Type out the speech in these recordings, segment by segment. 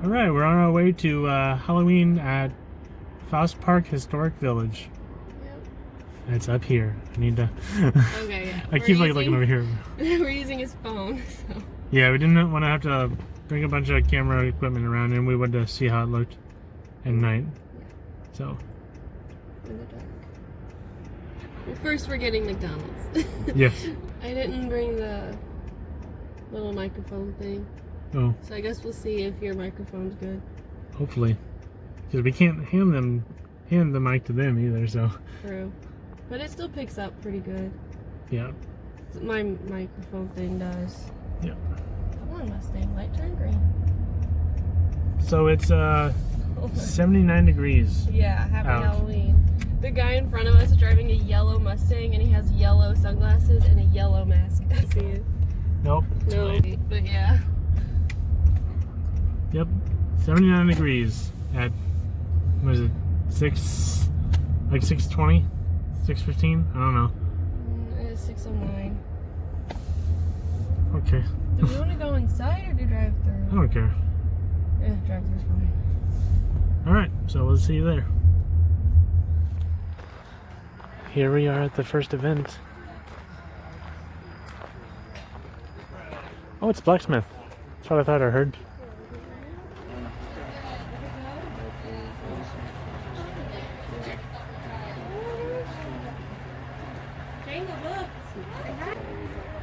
All right, we're on our way to Halloween at Faust Park Historic Village. Yep. And it's up here. I need to. Okay, yeah. I keep looking over here. We're using his phone, so. Yeah, we didn't want to have to bring a bunch of camera equipment around, and we wanted to see how it looked at night. Yeah. So. In the dark. Well, first we're getting McDonald's. Yes. I didn't bring the little microphone thing. Oh. So I guess we'll see if your microphone's good. Hopefully, because we can't hand the mic to them either. So. True, but it still picks up pretty good. Yeah. My microphone thing does. Yeah. Come on, Mustang, light turn green. So it's 79 degrees. Yeah, happy out. Halloween. The guy in front of us is driving a yellow Mustang, and he has yellow sunglasses and a yellow mask. See it? Nope. No, but yeah. Yep, 79 degrees at, what is it, 6:20? 6:15? I don't know. It's 6:09. Okay. Do we want to go inside or do drive I through? don't care. Yeah, drive through's fine. Alright, so we'll see you there. Here we are at the first event. Oh, it's blacksmith. That's what I thought I heard.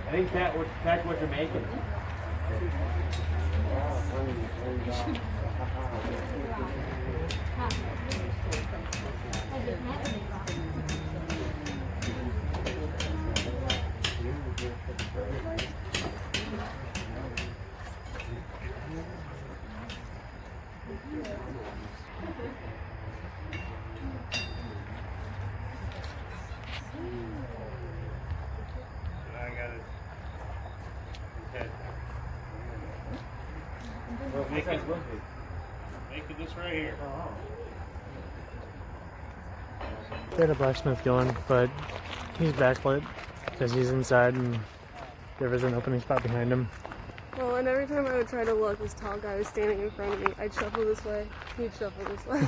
I think that's what you're making. Make it this right here. They had a blacksmith going, but he's backlit because he's inside and there was an opening spot behind him. Well, and every time I would try to look, this tall guy was standing in front of me. I'd shuffle this way, he'd shuffle this way.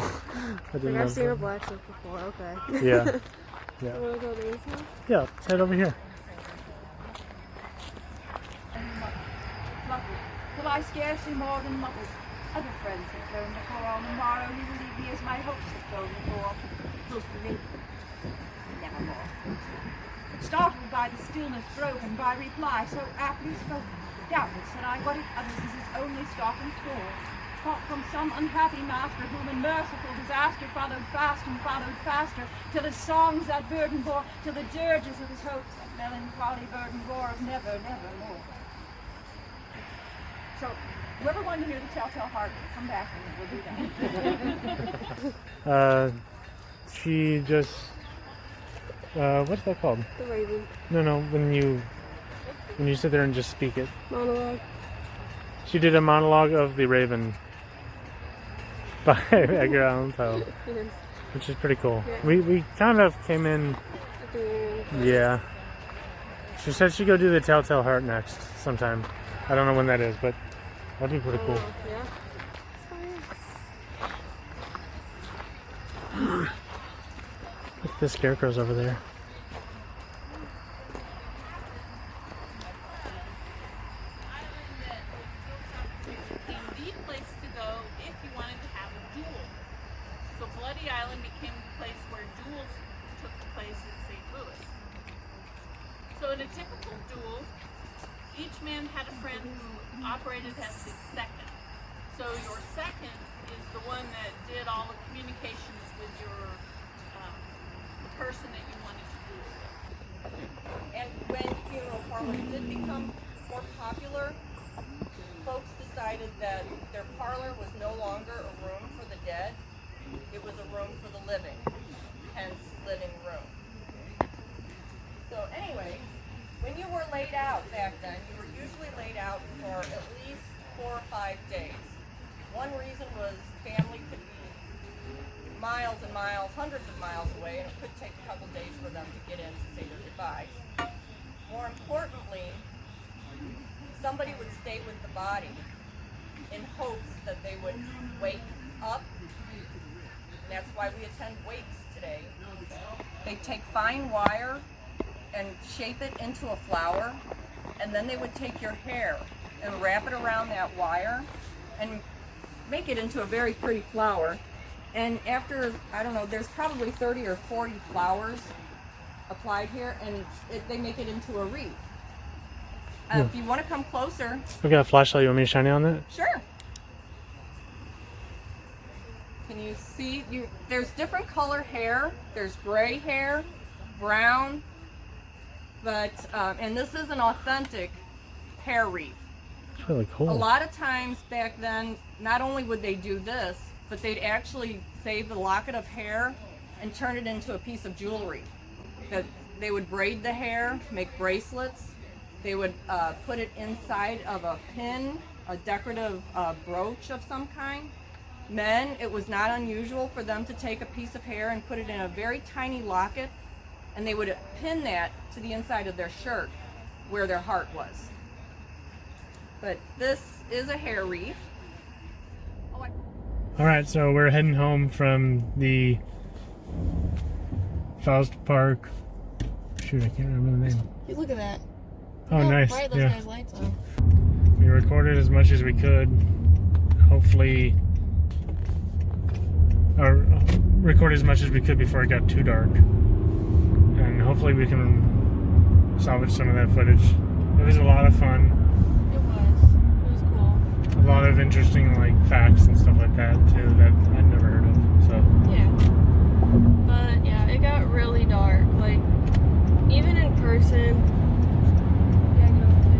Like, I've seen a blacksmith before, okay. Yeah. Yeah. You wanna go there now? Yeah, let's head over here. Well, I scarcely more than mother's. Other friends have flown before on the morrow. He will leave me as my hopes have flown before. Hopefully, nevermore. Startled by the stillness broken by reply so aptly spoken, doubtless said I what if others is his only stock and store. Caught from some unhappy master whom in merciful disaster followed fast and followed faster, till his songs that burden bore, till the dirges of his hopes that melancholy burden bore of never, never more. So, whoever wanted to hear the Telltale Heart, come back and we'll do that. She just, what's that called? The Raven. No, when you sit there and just speak it. Monologue. She did a monologue of The Raven by Edgar Allan Poe, Yes. which is pretty cool. Yeah. We kind of came in, At the beginning. yeah. She said she'd go do the Telltale Heart next sometime. I don't know when that is, but that'd be pretty cool. Yeah. Look, the scarecrow's over there. The place to go if you wanted to have a duel. So Bloody Island became the place where duels took place in St. Louis. So in a typical duel, each man had a friend who operated as his second. So your second is the one that did all the communications with your the person that you wanted to duel with. And when funeral parlors did become more popular, folks decided that their parlor was no longer a room for the dead, it was a room for the living, hence living room. So anyway, when you were laid out back then, you were usually laid out for at least 4 or 5 days. One reason was family could be miles and miles, hundreds of miles away, and it could take a couple days for them to get in to say their goodbyes. More importantly, somebody would stay with the body in hopes that they would wake up. And that's why we attend wakes today. They take fine wire and shape it into a flower, and then they would take your hair and wrap it around that wire and make it into a very pretty flower. And after, I don't know, there's probably 30 or 40 flowers applied here, and they make it into a wreath. If you want to come closer. I've got a flashlight. You want me to shine it on that? Sure. Can you see? There's different color hair. There's gray hair, brown, but, and this is an authentic hair wreath. It's really cool. A lot of times back then, not only would they do this, but they'd actually save the locket of hair and turn it into a piece of jewelry. That they would braid the hair, make bracelets. They would put it inside of a pin, a decorative brooch of some kind. Men, it was not unusual for them to take a piece of hair and put it in a very tiny locket, and they would pin that to the inside of their shirt where their heart was. But this is a hair wreath. All right, so we're heading home from the Faust Park. Shoot, I can't remember the name. Hey, look at that. Oh, nice. Bright those Yeah. guys' lights are. We recorded as much as we could. Hopefully, or record as much as we could before it got too dark. And hopefully we can salvage some of that footage. It was a lot of fun. It was cool. A lot of interesting like facts and stuff like that too that I'd never heard of. So Yeah. But yeah, it got really dark. Like, even in person.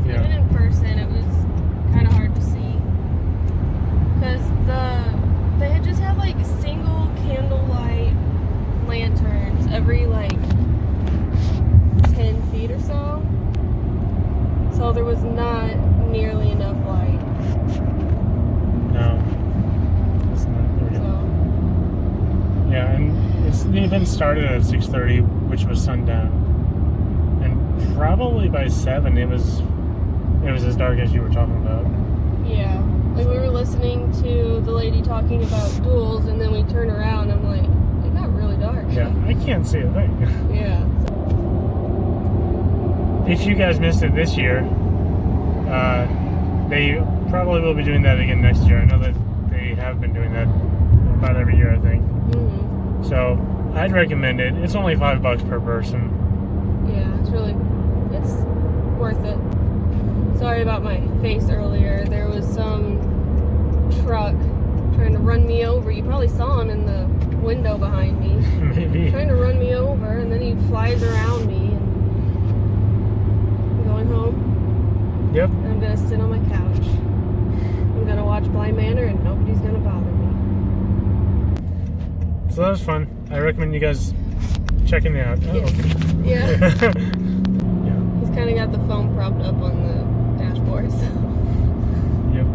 Yeah. Even in person, it was kind of hard to see. Because they had just had like single candlelight lanterns every like 10 feet or so. So there was not nearly enough light. no, it's not. There we go. So, Yeah, and the event started at 6:30, which was sundown, and probably by 7 it was as dark as you were talking about. yeah. Like, we were listening to the lady talking about duels, and then we turn around, and I'm like, it got really dark. Yeah, I can't see a thing. Yeah. If you guys missed it this year, they probably will be doing that again next year. I know that they have been doing that about every year, I think. Mm-hmm. So I'd recommend it. It's only $5 per person. Yeah, it's worth it. Sorry about my face earlier. There was some truck trying to run me over. You probably saw him in the window behind me. Maybe. Trying to run me over, and then he flies around me. And I'm going home. Yep. And I'm gonna sit on my couch. I'm gonna watch Blind Manor, and nobody's gonna bother me. So that was fun. I recommend you guys checking it out. Oh. Yeah. Yeah. He's kind of got the phone propped up on the dashboard, so. Yep.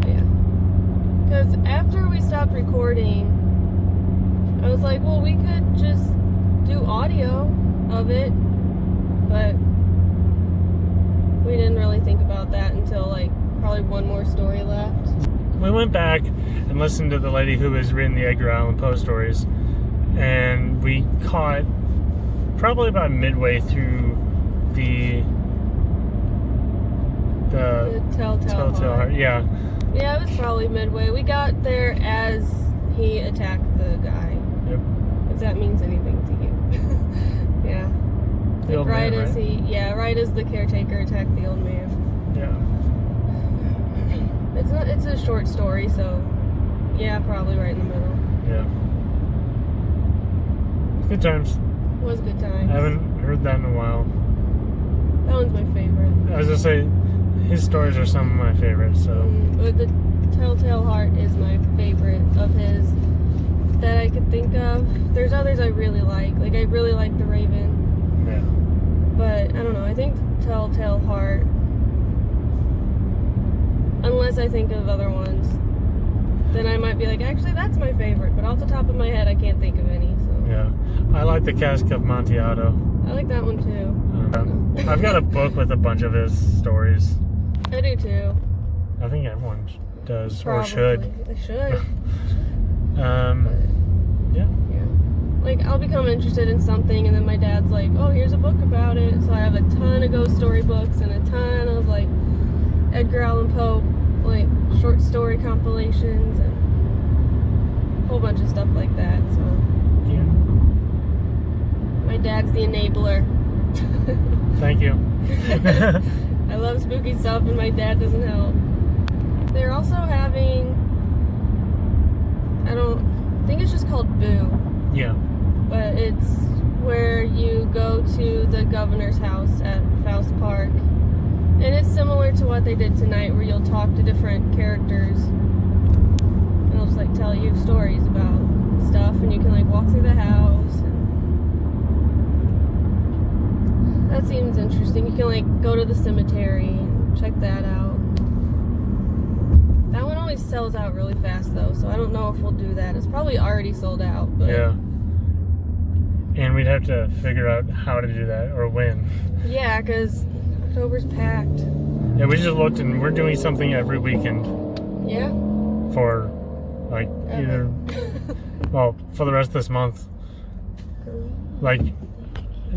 Yeah. Because after we stopped recording, I was like, well, we could just do audio of it, but we didn't really think about that until like probably one more story left. We went back and listened to the lady who was written the Edgar Allan Poe stories, and we caught probably about midway through the Telltale Heart. Yeah. Yeah, it was probably midway. We got there as he attacked the guy. Yep. If that means anything to you. Yeah. The old right man, as right? right as the caretaker attacked the old man. Yeah. It's a short story, so yeah, probably right in the middle. Yeah. Good times. It was good times. I haven't heard that in a while. That one's my favorite. I was gonna say, his stories are some of my favorites, so. But the Telltale Heart is my favorite of his that I could think of. There's others I really like. Like, I really like The Raven. Yeah. But, I don't know, I think Telltale Heart, unless I think of other ones, then I might be like, actually, that's my favorite. But off the top of my head, I can't think of any, so. Yeah. I like the Cask of Amontillado. I like that one, too. I've got a book with a bunch of his stories. I do, too. I think everyone does or Probably. should. They should. Um, yeah. Like, I'll become interested in something, and then my dad's like, oh, here's a book about it. So I have a ton of ghost story books and a ton of, like, Edgar Allan Poe, like, short story compilations and a whole bunch of stuff like that. So Yeah. my dad's the enabler. Thank you. I love spooky stuff, and my dad doesn't help. They're also having, I think it's just called Boo. Yeah. But it's where you go to the governor's house at Faust Park. And it's similar to what they did tonight, where you'll talk to different characters. And they'll just, like, tell you stories about stuff, and you can, like, walk through the house. And that seems interesting. You can, like, go to the cemetery and check that out. That one always sells out really fast, though, so I don't know if we'll do that. It's probably already sold out. But Yeah. And we'd have to figure out how to do that or when. yeah, because October's packed. Yeah, we just looked and we're doing something every weekend Yeah? for like either, well, for the rest of this month. Like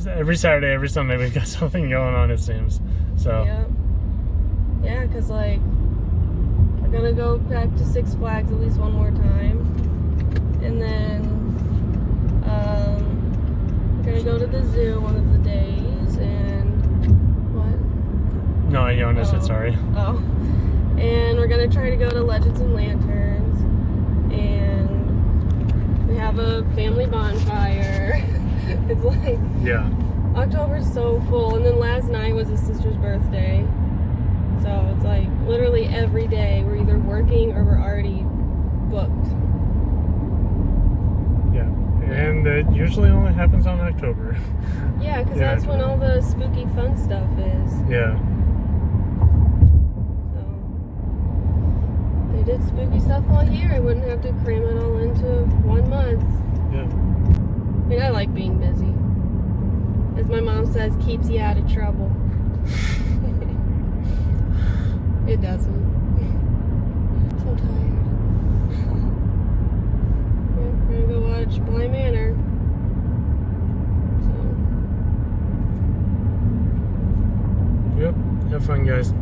every Saturday, every Sunday, we've got something going on, it seems. So, Yeah, because, like, we're going to go back to Six Flags at least one more time. And then, we're going to go to the zoo one of the days. And, what? no, Jonas said sorry. Oh. And we're going to try to go to Legends and Lanterns. And we have a family bonfire. It's like, Yeah. October's so full. And then last night was his sister's birthday. So it's like literally every day we're either working or we're already booked. Yeah. And it usually only happens on October. Yeah, because Yeah. that's when all the spooky fun stuff is. Yeah. So if they did spooky stuff all year, I wouldn't have to cram it all into 1 month. Yeah. I mean, I like being busy. As my mom says, keeps you out of trouble. It doesn't. I'm so tired. Yeah, we're gonna go watch Bly Manor. So. Yep. Have fun, guys.